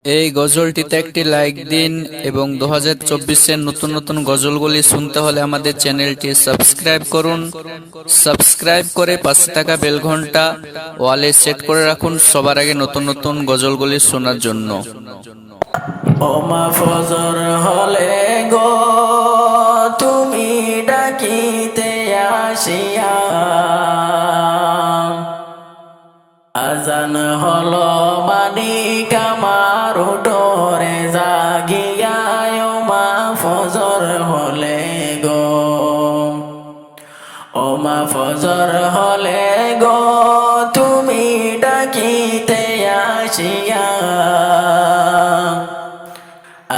এই গজলটিতে একটি লাইক দিন এবং 2024-এর নতুন নতুন গজলগুলি শুনতে হলে আমাদের চ্যানেলটি সাবস্ক্রাইব করুন। সাবস্ক্রাইব করে পাশে থাকা বেল ঘন্টা ওয়ালে সেট করে রাখুন সবার আগে নতুন নতুন গজলগুলি শোনার জন্য। ওমা ফজর হলে গো তুমি ডাকিতে আসিয়া, আজান হলো মানিক আমার উঠোরে জাগিয়া, ওমা ফজর হলে গো, ওমা ফজর হলে গো তুমি ডাকিতে আসিয়া,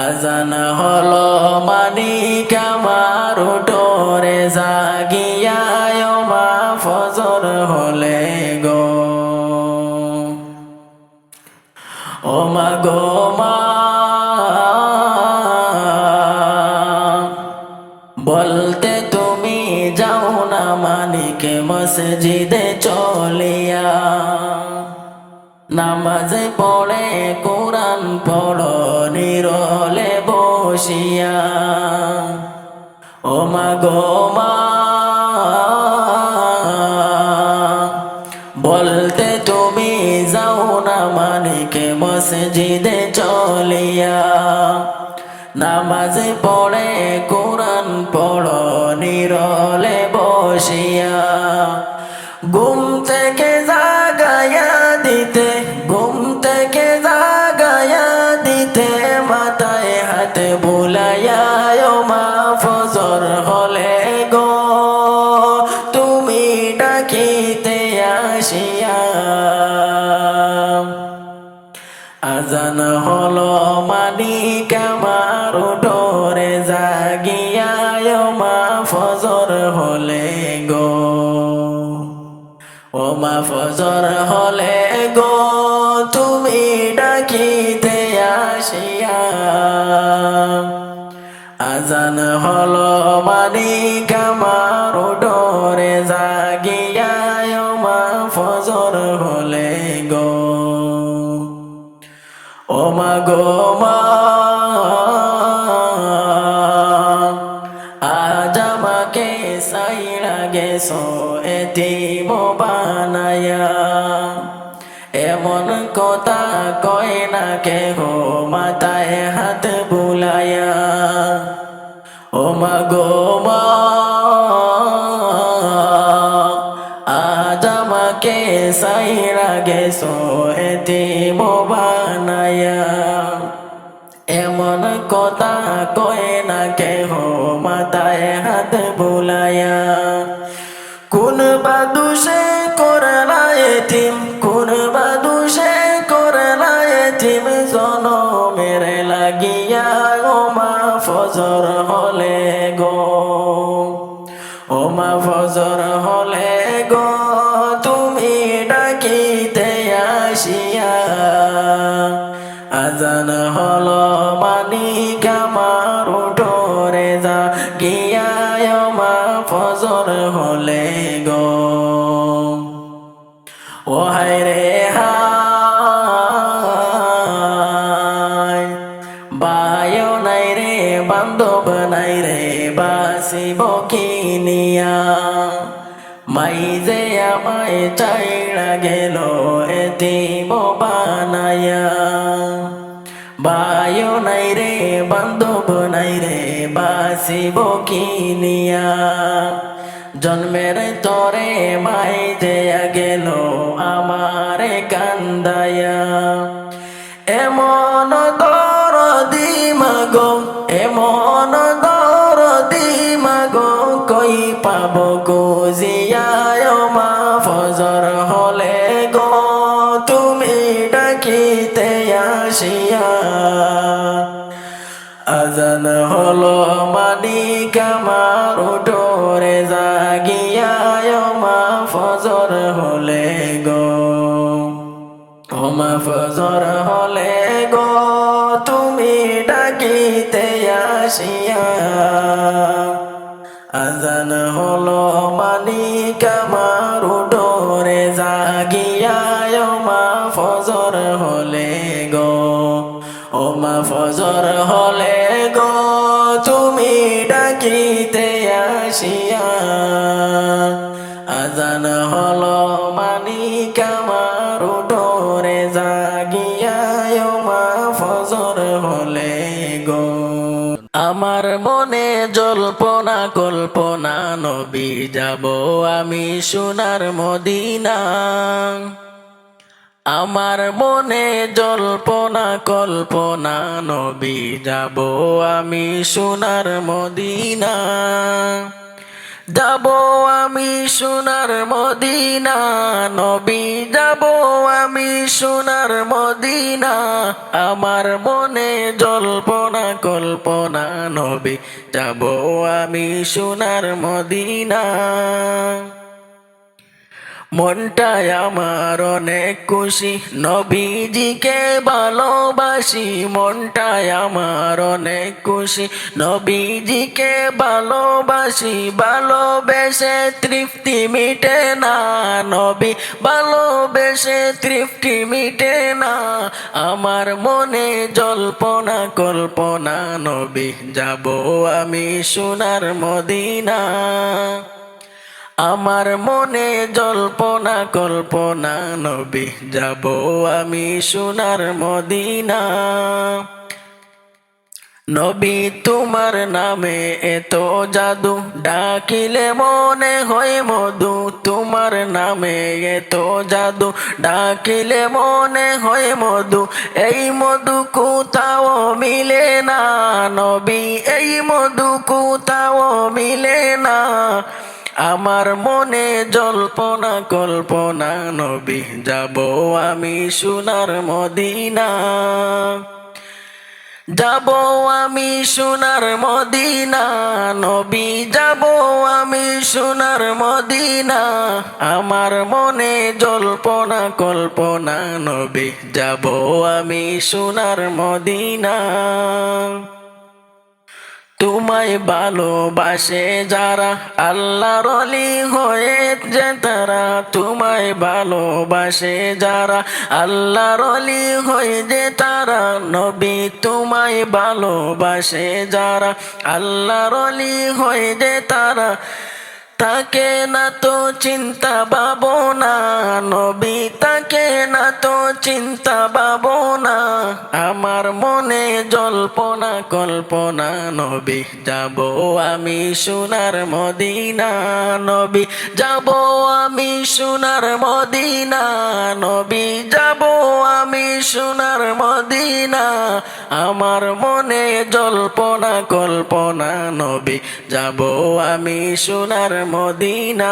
আজান হলো মানিক আমার উঠোরে জাগিয়া, ওমা ফজর হলে গো, ওমা গো মা বলতে তুমি যাও না মানিক মসজিদে চলিয়া, নামাজ পড়ে কোরআন পড়ো নিরলে বসিয়া, ওমা গো মা বলতে তুমি যাও না মানিক মসজিদে চলিয়া, নামাজ পড়ে কোরআন পড়ো নিরলে বসিয়া, ঘুম থেকে জাগায়া দিতে, ঘুম থেকে জাগায়া দিতে মাথায় হাত বুলাইয়া, ওমা ফজর হলে গো তুমি ডাকিতে আসিয়া, আজান হলো মানিক আমার উঠোরে জাগিয়া, ওমা ফজর হলে গো, ওমা ফজর হলে গো তুমি ডাকিতে আসিয়া, আজান হলো মানিক আমার উঠোরে জাগিয়া, ওমা ফজর হলে গো, ওমা গো মা আজ আমাকে সাইরা গেছো এতিম বানায়া, এমন কথা কয় না কেহ মাথায় হাত বুলায়া, ওমা গো মা আজ আমাকে সাইরা গেছো এতিম বানায়া, এমন কথা কয় না কেহ মাথায় হাত বুলায়া, কোন বাদুষে করলা এতিম, কোন বাদুষে করলা এতিম জনমের লাগিয়া, ওমা ফজর হলে গো, ওমা ফজর হলে গো তুমি ডাকিতে আসিয়া, আজান হলো মানিক আমার উঠোরে জাগিয়া, ওমা ফজর হলে গো, ও হায় রে হায় বায়ো নাই রে বান্ধব নাই রে বাসিব কিনিয়া, মাই যে আমায় চাইড়া গেল এতিম বানায়া, বায়ো নাই রে বান্ধব নাই রে বাসিব কিনিয়া, জন্মের তরে মাই যে গেল আমারে কান্দায়া, এমন দরদি মাগো, এমন দরদি মাগো কই পাবো গুজিয়া, ওমা ফজর হলে গো তুমি ডাকিতে আসিয়া, আজান হলো মানিক আমার উঠোরে জাগিয়া, ওমা ফজর হলে গো, ওমা ফজর হলে গো তুমি ডাকিতে আসিয়া, আজান হলো মানিক আমার উঠোরে জাগিয়া, ওমা ফজর হলে গো। ওমা ফজর হলে গো তুমি ডাকিতে আসিয়া আজান হলো মালিক আমার উঠোরে জাগিয়া ওমা ফজর হলে গো আমার মনে জল্পনা কল্পনা নবী যাব আমি সোনার মদিনা আমার মনে জল্পনা কল্পনা নবী যাব আমি সোনার মদিনা যাব আমি সোনার মদিনা নবী যাব আমি সোনার মদিনা আমার মনে জল্পনা কল্পনা নবী যাব আমি সোনার মদিনা মনটায় আমার অনেক খুশি নবীজিকে ভালোবাসি মনটায় আমার অনেক খুশি নবীজিকে ভালোবাসি ভালোবেসে তৃপ্তি মিটে না নবী ভালোবেসে তৃপ্তি মিটে না আমার মনে জল্পনা কল্পনা নবী যাব আমি সোনার মদিনা আমার মনে জল্পনা কল্পনা নবী যাব আমি সোনার মদিনা নবী তোমার নামে এত জাদু ডাকিলে মনে হয় মধু তোমার নামে এত জাদু ডাকিলে মনে হয় মধু এই মধু কোথাও মিলে না নবী এই মধু কোথাও মিলে না আমার মনে জল্পনা কল্পনা নবী যাব আমি সোনার মদিনা যাব আমি সোনার মদিনা নবী যাব আমি সোনার মদিনা আমার মনে জল্পনা কল্পনা নবী যাব আমি সোনার মদিনা তোমায় ভালোবাসে যারা আল্লাহর ওলি হয়ে যে তারা তোমায় ভালোবাসে যারা আল্লাহর ওলি হয়ে যে তারা নবী তোমায় ভালোবাসে যারা আল্লাহর ওলি হয়ে যে তারা তাকে না তো চিন্তা ভাবনা নবী তাকে না তো চিন্তা ভাবনা আমার মনে জল্পনা কল্পনা নবী যাব আমি সোনার মদিনা নবী যাব আমি সোনার মদিনা নবী যাব আমি সোনার মদিনা আমার মনে জল্পনা কল্পনা নবী যাব আমি সোনার মদিনা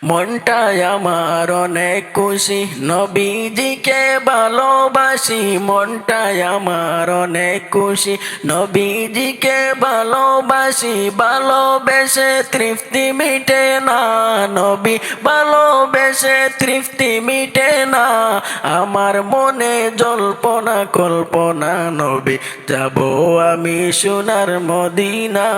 মনটায় আমার অনেক খুশি নবীজিকে ভালোবাসি মনটায় আমার অনেক খুশি নবীজিকে ভালোবাসি ভালোবেসে তৃপ্তি মিটে না নবী ভালোবেসে তৃপ্তি মিটে না আমার মনে জল্পনা কল্পনা নবী যাব আমি সোনার মদিনা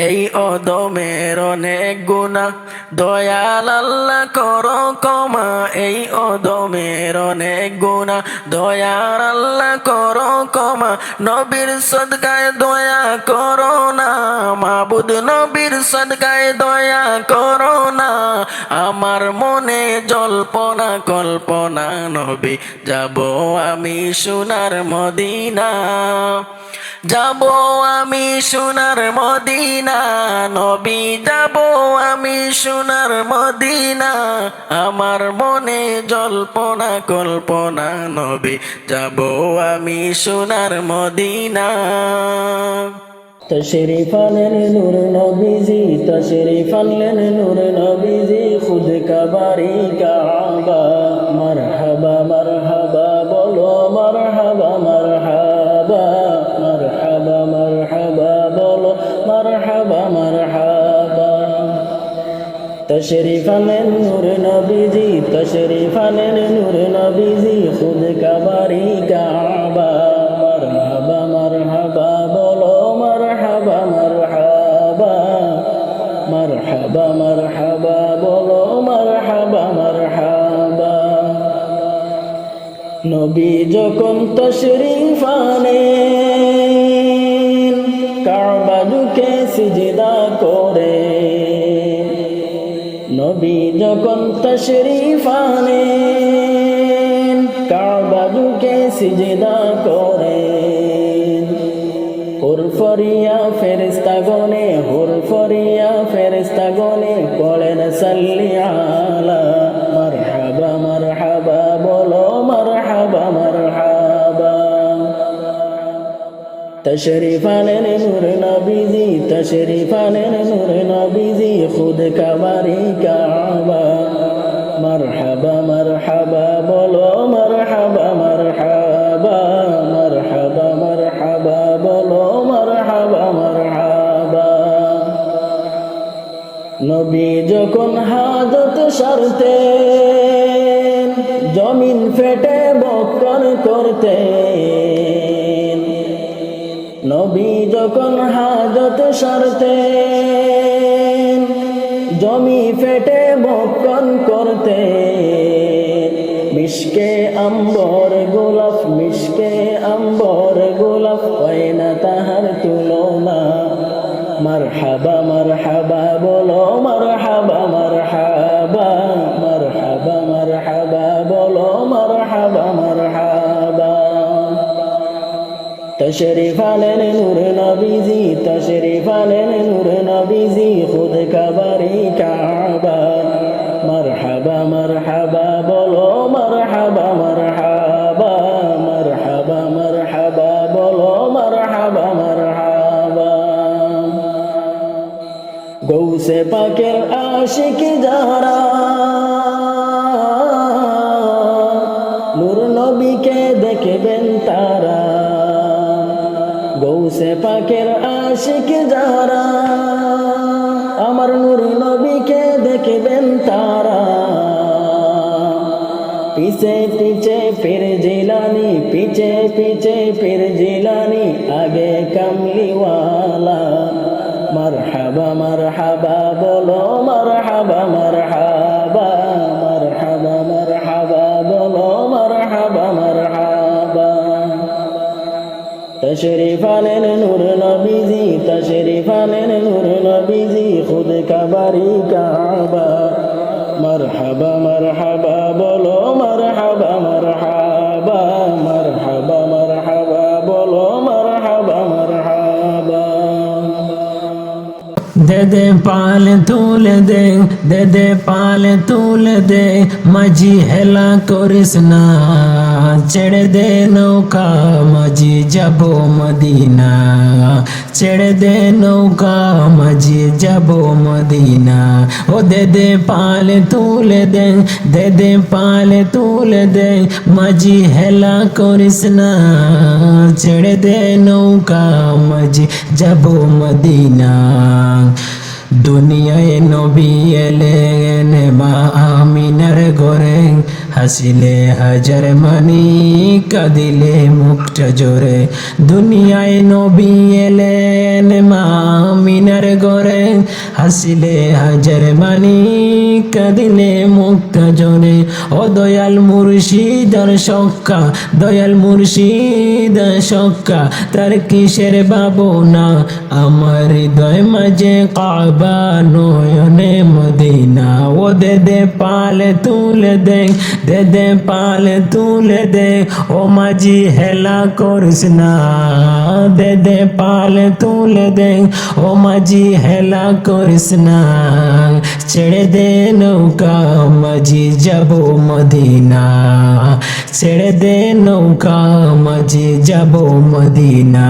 এই অদমের অনেক গুনাহ দয়াল আল্লাহ করো ক্ষমা এই অদমের অনেক গুনাহ দয়াল আল্লাহ করো ক্ষমা নবীর সদকায় দয়া করো না মাবুদ নবীর সদকায় দয়া করো না আমার মনে জল্পনা কল্পনা নবী যাব আমি সোনার মদিনা যাব আমি সোনার মদিনা নবী যাব আমি সোনার মদিনা আমার মনে জল্পনা কল্পনা নবী যাব আমি সোনার মদিনা तशरीफ आनन नूर नबीजी तशरीफ आनन नूर नबीजी खुद का बारी काबा मरहबा मरहबा बोलो मरहबा मरहबा मरहबा मरहबा बोलो मरहबा मरहबा तशरीफ आनन नूर नबीजी तशरीफ आनन नूर नबीजी खुद का बारी काबा मरहबा मरहबा बोलो मरहबा मरहबा मरहबा मरहबा बोलो मरहबा मरहबा নবী যখন তশরীফ আনেন কাবা ঝুঁকে সিজদা করে নবী যখন তশরীফ আনেন কাবা ঝুঁকে সিজদা করেন হুরফরিয়া ফেরেশতাগণে হুরফরিয়া ফেরেশতাগণে পড়েন সাল্লি আলা মারহাবা মারহাবা বলো মারহাবা মারহাবা তশরীফ আনেন নূর নবীজি তশরীফ আনেন নূর নবীজি খুদ কাবারি কাবা মারহাবা মারহাবা বলো মারহাবা মারহাবা মারহাবা মারহাবা বলো মারহাবা মারহাবা নবী যখন হাজত সারতেন জমিন ফেটে বক্কর করতেন নবী যখন হাজত সারতেন জমি ফেটে বক্ষণ করতে মিশকে আম্বর গোলাপ মিশকে আম্বর গোলাপ হয় না তাহার তুলনা মারহাবা মারহাবা বলো মারহাবা মারহাবা মারহাবা মারহাবা বলো মারহাবা মারহাবা তশরীফ আনেন নূর নবীজি তশরীফ আনেন নূর নবীজি খুদ কাবারি কাবা মারহাবা মারহাবা বলো মারহাবা মারহাবা মারহাবা মারহাবা বলো মারহাবা মারহাবা গৌসে পাকের আশিক যারা নূর নবীকে দেখবেন তারা গৌসে পাকের আশিক যারা আমার নূর নবীকে দেখবেন তারা পিছে পিছে ফির জিলানি পিছে পিছে ফির জিলানি আগে কামলিওয়ালা মারহাবা মারহাবা বলো মারহাবা মারহাবা মারহাবা মারহাবা বলো মারহাবা মারহাবা তশরীফ আনেন নূর নবীজি তশরীফ আনেন নূর নবীজি খুদ কাবারি কাবা মারহাবা মারহাবা বলো মারহাবা মারহাবা মারহাবা মারহাবা বলো মারহাবা মারহাবা দে পাল তুলে দে পাল তুলে দে মাঝি হেলা করিস না ছেড়ে দে নৌকা মাঝি যাব মদিনা ছেড়ে দে নৌকা মাঝি যাব মদিনা ও দে পাল তুলে দে পাল তুলে দে মাঝি হেলা করিস না ছেড়ে দে নৌকা মাঝি যাব মদিনা দুনিয়ায় নবী এলেন মা আমিনার ঘরে হাসিলে হাজার মানি কাঁদিলে মুখটা জোরে দুনিয়ায় নবী এলেন মা আমিনার ঘরে হাসিলে হাজার মানি কাঁদিলে মুখটা জোরে ও দয়াল মুর্শিদার সক্কা দয়াল মুর্শিদার সক্কা তার কিসের ভাবনা আমার হৃদয় মাঝে কাবা নয়নে মদিনা ও দে পাল তুলে দে পাল তুলে দে ও মাঝি হেলা করিস না দে পাল তুলে দে ও মাঝি হেলা করিস না ছেড়ে দে নৌকা মাঝি যাব মদিনা ছেড়ে দে নৌকা মাঝি যাব মদিনা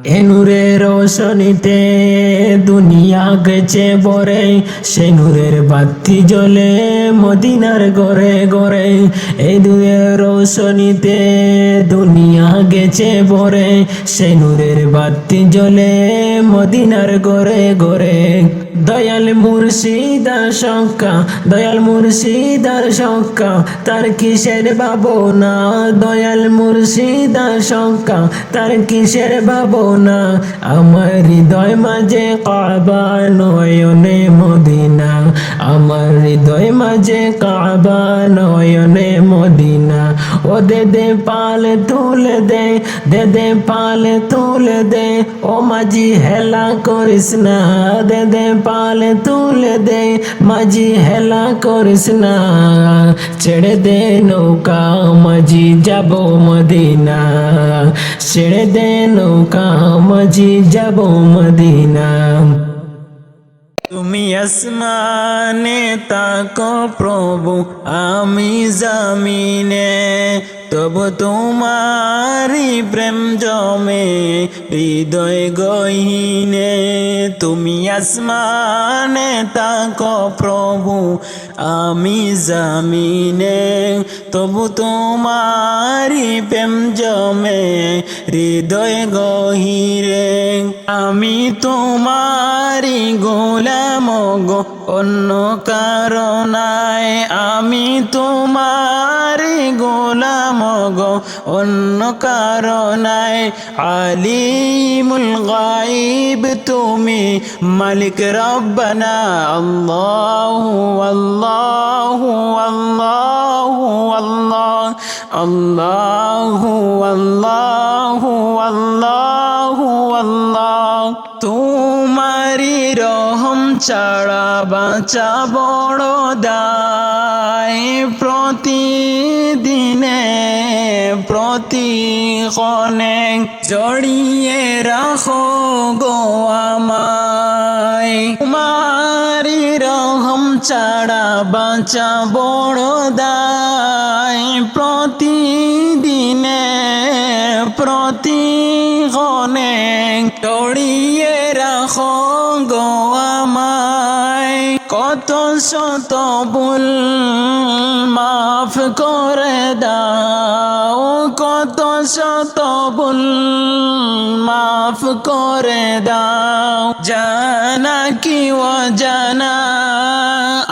এ নূরের রোশনীতে দুনিয়া গেছে বরে সে নূরের বাতি জ্বলে মদিনার ঘরে ঘরে এই নূরের রোশনীতে দুনিয়া গেছে বরে সে নূরের বাতি জ্বলে মদিনার ঘরে ঘরে দয়াল মুর্শিদার শঙ্কা দয়াল মুর্শিদার শঙ্কা তার কিসের ভাবনা দয়াল মুর্শিদার শঙ্কা তার কিসের ভাবনা আমার হৃদয় মাঝে কাবা নয়নে মদিনা আমার হৃদয় মাঝে কাবা নয়নে মদিনা ও দে দে পাল তুলে দে দে দে পাল তুলে দে ও মাঝি হেলা করিস না দে দে পাল তুলে দে মাঝি হেলা করিস না ছেড়ে দে নৌকা মাঝি যাব মদিনা ছেড়ে দে নৌকা মাঝি যাব মদিনা তুমি আসমানে তাকো প্রভু আমি জমিনে তবু তোমারি প্রেম জমে হৃদয় গহীনে তুমি আসমানে তাকো প্রভু আমি জমিনে তবু তোমারি প্রেম জমে হৃদয় গহীরে আমি তোমারি গোলাম গো অন্য কারণায় আমি তোমারি গোলাম গো অন্য কারণায় আলিমুল গায়ব তুমি মালিক রব্বানা আল্লাহু আল্লাহু আল্লাহু আল্লাহ আল্লাহু আল্লাহু আল্লাহু আল্লাহ তোমারি রহম ছাড়া বাঁচা বড় দায় প্রতিদিনে প্রতিক্ষণে জড়িয়ে রাখো গো আমায় তোমারি রহম ছাড়া বাঁচা বড় দায় প্রতিদিনে প্রতিক্ষণে জড়িয়ে রাখো গো আমায় কত শত ভুল মাফ করে দাও কত শত ভুল মাফ করে দাও জানা কি অজানা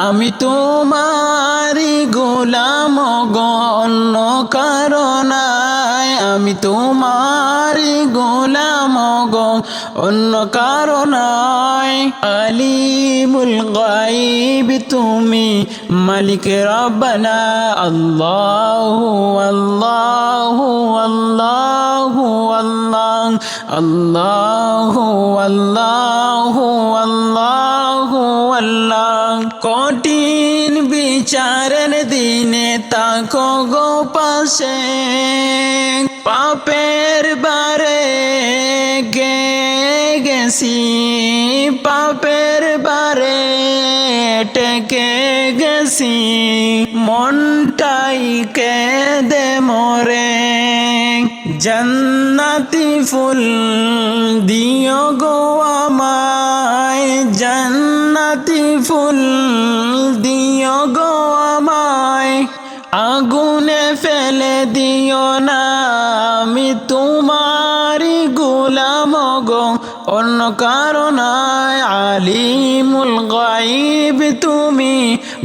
আমি তোমারি গোলাম গো অন্য কারণায় আমি তোমারি গোলাম গো অন্য কারণায় আলিমুল গায়ব তুমি মালিক রব্বানা আল্লাহু আল্লাহু আল্লাহু আল্লাহ আল্লাহু আল্লাহু আল্লাহু আল্লাহ কঠিন বিচারের দিনে তাকো গো পাশে পাপের বারে গেছি পাপের বারে টেকে গেছি মনটাই কেঁদে মরে জান্নাতি ফুল দিও গো আমায় জান্নাতি ফুল দিও গো আমায় আগুনে ফেলে দিও না আমি তোমারি গোলাম গো অন্য কারণায় আলিমুল গায়ব তুমি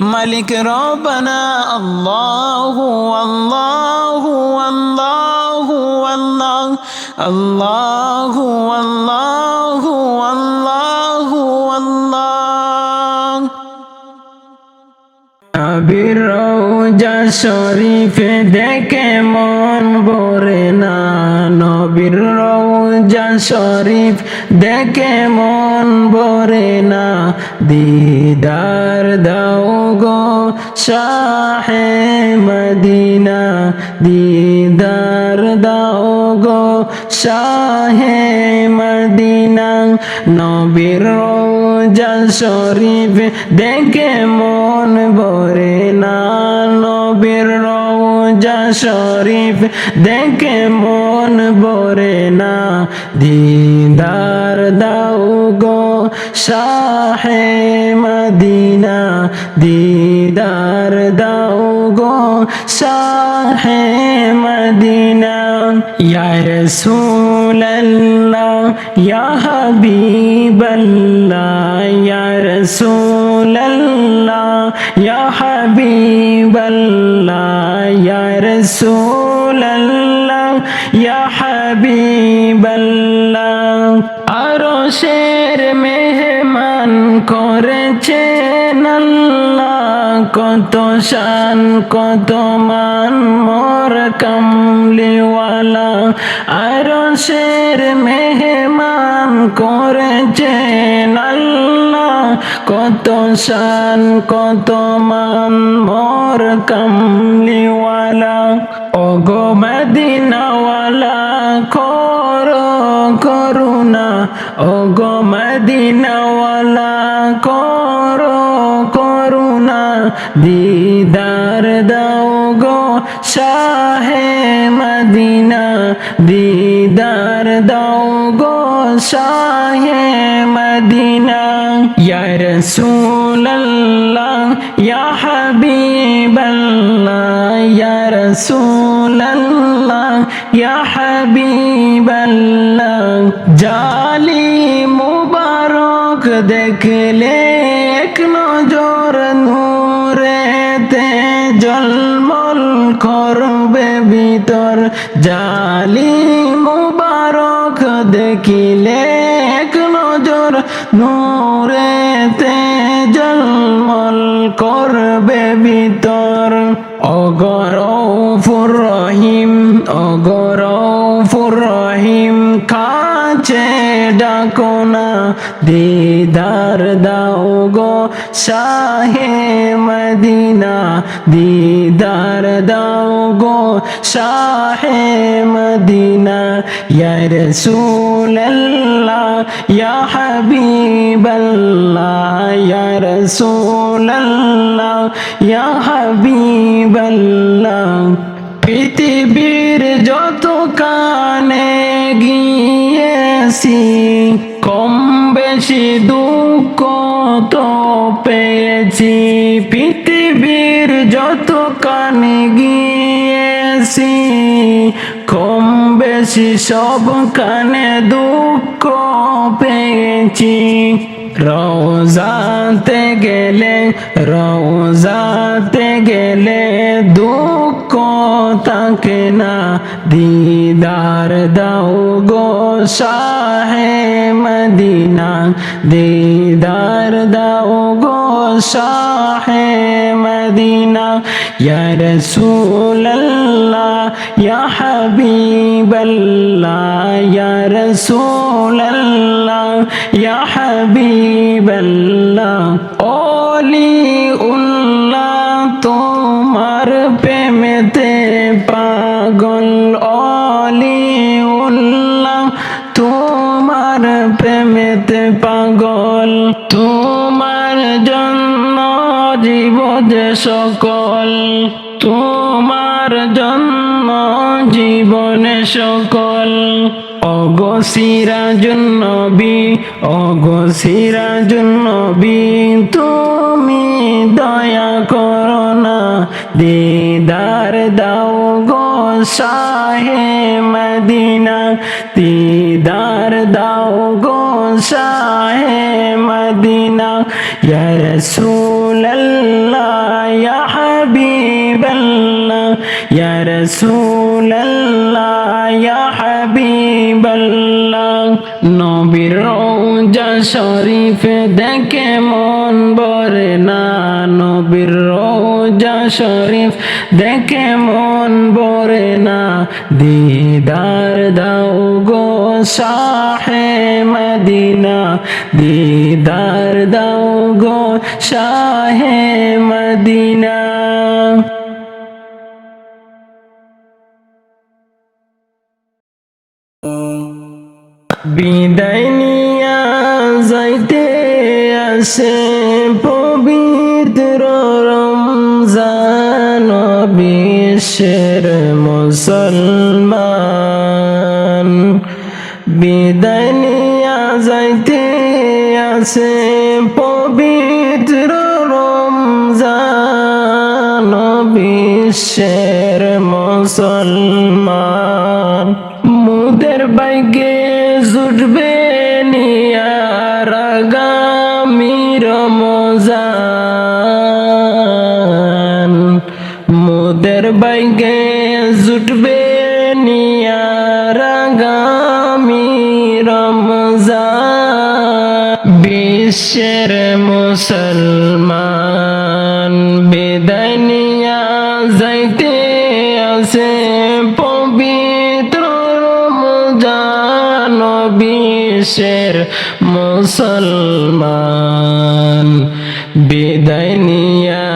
মালিক রব্বানা আল্লাহু আল্লাহু আল্লাহু আল্লাহ আল্লাহু আল্লাহু আল্লাহু আল্লাহ নবীর রওজা শরীফে দেখে মন ভরে না নবীর রওজা শরীফ দেখে মন ভরে না দিদার দাও গো শাহে মদিনা দিদার দাও গো শাহে মদিনা নবীর রওজা শরীফ দেখে মন ভরে না নবীর রওজা শরীফ দেখে মন ভরে না দিদার দাও গো শাহে মদিনা দিদার দাও গো শাহে মদিনা ইয়া রাসূলুল্লাহ ইয়া হাবিবাল্লাহ ইয়া রাসূলুল্লাহ ইয়া হাবিবাল্লাহ ইয়া রাসূলুল্লাহ ইয়া হাবিবাল্লাহ আরশের মেহমান করেছেন আল্লাহ কত শান কত মান মোর কামলিওয়ালা আরশের মেহমান করেছেন আল্লাহ কত শান কত মান মোর কামলিওয়ালা ওগো মদিনাওয়ালা করো করুণা ওগো মদিনাওয়ালা করো করুণা দিদার দাও গো শাহে মদিনা দিদার দাও গো শাহে মদিনা ইয়া রাসূলুল্লাহ ইয়া হাবিবাল্লাহ ইয়া রাসূলুল্লাহ ইয়া হাবিবাল্লাহ জালি মুবারক দেখলে এক নজর নূরেতে জলমল করবে ভিতর জালি মুবারক দেখিলে এক নজর নূরেতে জলমল করবে ভিতর অগরফুর রহিম অগরফুর রহিম কাছে ডাকো না দিদার দাও গো শাহে মদিনা দিদার দাও গো শাহে মদিনা ইয়া রাসূলুল্লাহ ইয়া হাবিবাল্লাহ ইয়া রাসূলুল্লাহ ইয়া হাবিবাল্লাহ পৃথিবীর যত কানে গিয়েছি কম বেশি দুঃখ তো পেয়েছি পৃথিবীর যত কানে গিয়েছি কম বেশি সব কানে দুঃখ পেয়েছি রওজাতে গেলে দুঃখ থাকে না দিদার দাও গো শাহে মদিনা দিদার দাও গো শাহে মদিনা ইয়া রাসূলুল্লাহ ইয়া হাবিবাল্লাহ ইয়া রাসূলুল্লাহ ইয়া হাবিবাল্লাহ ওলি উল্লাহ তোমার প্রেমেতে পাগল ওলি উল্লাহ তোমার প্রেমেতে পাগল তোমার জন্য জীব যে সকল তোমার জন্য জীবনে সকল ওগো সিরাজুন নবী তুমি দয়া করো না দিদার দাও গো শাহে মদিনা দিদার দাও গো শাহে মদিনা ইয়া রাসূলুল্লাহ ইয়া হাবিবাল্লাহ ইয়া রাসূলুল্লাহ ইয়া হাবিবাল্লাহ নবীর রওজা শরীফ দেখে মন ভরে না নবীর রওজা শরীফ দেখে মন ভরে না দিদার দাও গো শাহে মদিনা দিদার দাও গো শাহে মদিনা বিদায় নিয়া যাইতে আসে পবিত্র রমজান বিশ্বের মুসলমান বিদায় নিয়া যাইতে আসে পবিত্র রমজান বিশ্বের মুসলমান মুদের বাইকে জুটবে নিয়ার আগামী রমজান মুদের বাইকে জুটবে নিয়া বিশ্বের মুসলমান বিদায় নিয়া যাইতে আছে পবিত্র রমজান। বিশ্বের মুসলমান বিদায় নিয়া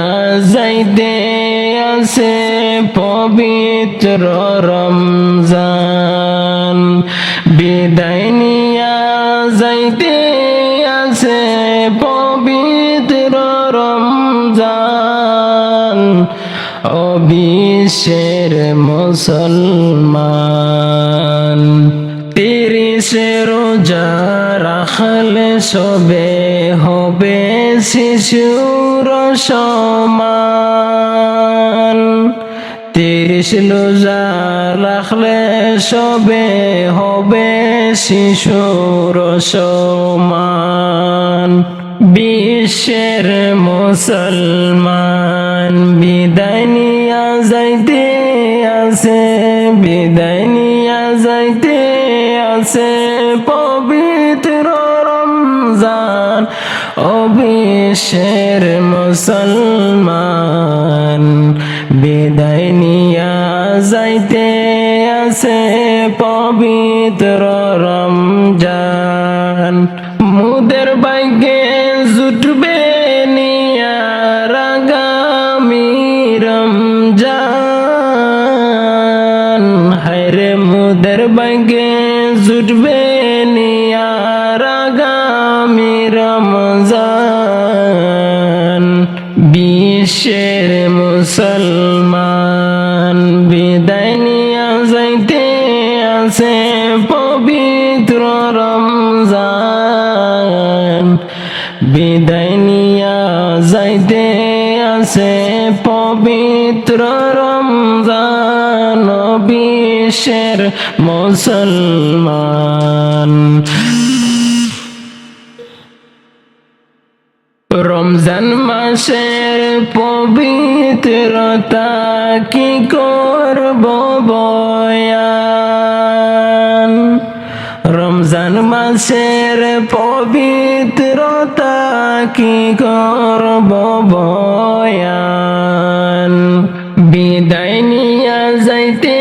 যাইতে আছে পবিত্র রমজান। বিদায় নিয়া যাইতে আছে পবিত্র রমজান। ও বিশ্বের মুসলমান 30 রোজা রাখলে সবে হবে শিশুর সমান। 30 রোজা রাখলে সবে হবে শিশুর সমান। বিশ্বের মুসলমান বিদায় নিয়া যাইতে আছে, বিদায় নিয়া যাইতে আছে পবিত্র রমজান। ও বিশ্বের মুসলমান বিদায় নিয়া যাইতে আছে পবিত্র রমজান। মুদের বাইকে জুটবে নিয়ার আগামী রমজান। হায়রে মুদের বাইকে জুটবে নিয়ার আগামী রমজান। বিশ্বের মুসলমান বিদায় নিয়া যাইতে আছে পবিত্র রমজান। বিদায় নিয়া যাইতে আছে পবিত্র রমজান। বিশ্বের মুসলমান রমজান মাসের পবিত্রতা কি করব বয়ান। রমজান মাসের পবিত্রতা কি করব বয়ান। বিদায় নিয়া যাইতে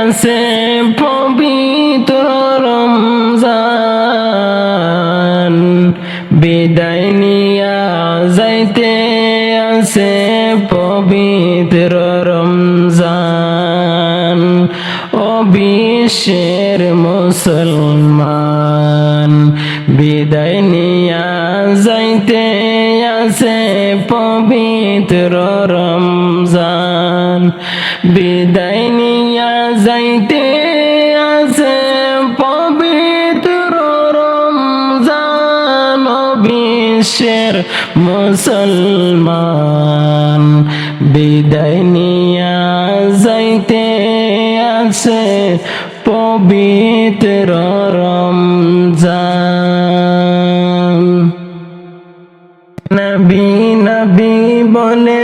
আছে পবিত্র রমজান। বিদায় নিয়া যাইতে আছে পবিত্র রমজান। ও বিশ্বের মুসলমান বিদায় নিয়া যাইতে আছে পবিত্র রমজান। বিদায় নিয়া যাইতে আছে পবিত্র রমজান। ও বিশ্বের মুসলমান বিদায় নিয়া যাইতে আছে পবিত্র রমজান। নবী নবী বলে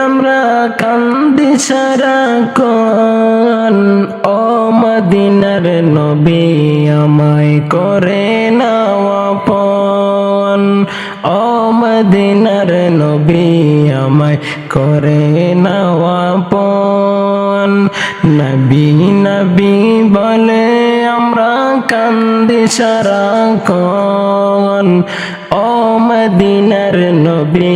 আমরা কান্দি সারাক্ষণ। ও মদিনার নবী আমায় করে নাও আপন। ও মদিনার নবী আমায় করে নাও আপন। নবী নবী বলে আমরা কান্দি সারাক্ষণ। ও মদিনার নবী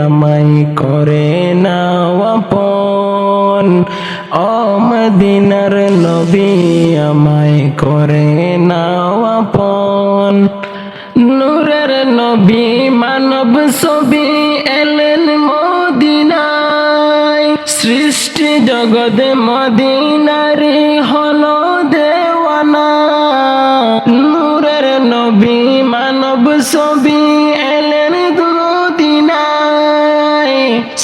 আমায় করে নাও আপন। ও মদিনার নবী আমায় করে নাও আপন। নূরের নবী মানব ছবি এলেন মদিনায়। সৃষ্টি জগৎ মদিনারি হলো দেওয়ানা। নূরের নবী মানব ছবি এলেন মদিনায়।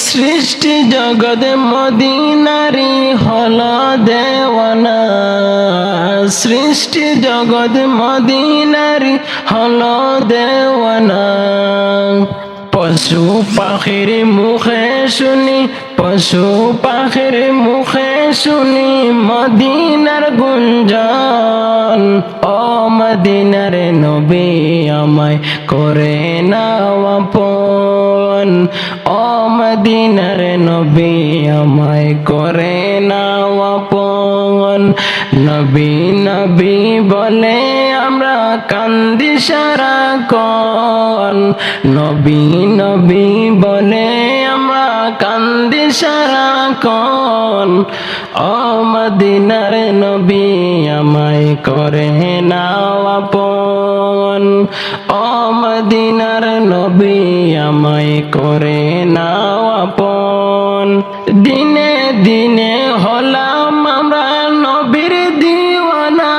সৃষ্টি জগৎ মদিনারি হলো দেওয়ানা। সৃষ্টি জগৎ মদিনারি হলো দেওয়ানা। পশু পাখির মুখে শুনি পশু পাখির মুখে শুনি মদিনার গুঞ্জন। ও মদিনার নবী আমায় করে নাও আপন। ও মদিনার নবী আমায় করে নাও আপন। নবী নবী বলে আমরা কান্দি সারাক্ষণ। নবী নবী বলে আমরা কান্দি সারাক্ষণ। ও মদিনার নবী আমায় করে নাও আপন। ও মদিনার নবী আমায় করে নাও আপন। দিনে দিনে হলাম আমরা নবীর দিওয়ানা।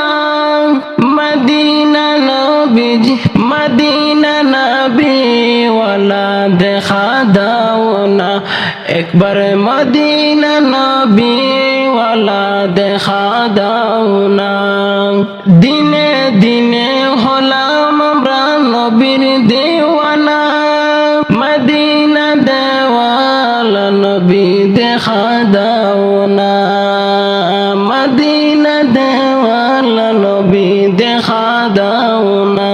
মদিনা নবীজি মদিনা নবীওয়ালা দেখা দাও না। একবার মদিনা নবীওয়ালা দেখা দাও না। দিনে দিনে হলাম আমরা নবীর দিওয়ানা। মদিনা দেওয়ালা নবী দেখা দাও না। মদিনা দেওয়ালা নবী দেখা দাও না।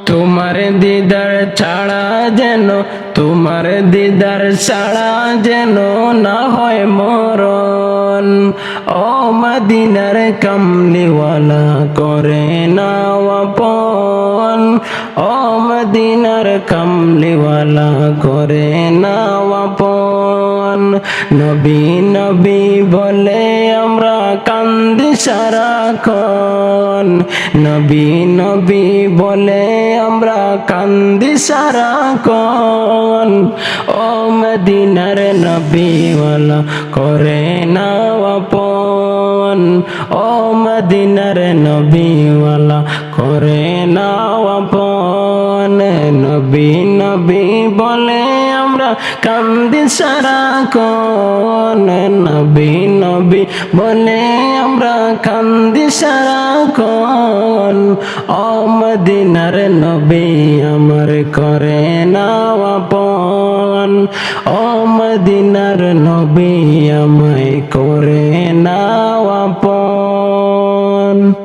তোমার দিদার ছাড়া যেন তোমার দিদার ছাড়া যেন না হয় মরণ। ও মদিনার কামলিওয়ালা করে নাও আপন। ও মদিনার কামলিওয়ালা করে নাও আপন। নবী নবী বলে আমরা কান্দি সারাক্ষণ। নবী নবী বলে আমরা কান্দি সারাক্ষণ। ও মদিনার নবীওয়ালা করে নাও আপন। ও মদিনার নবীওয়ালা করে নাও আপন। নবী নবী বলে আমরা কান্দি সারাক্ষণ। নবী নবী বলে আমরা কান্দি সারাক্ষণ। ও মদিনার নবী আমার করে নাও আপন। ও মদিনার নবী আমায় করে নাও আপন।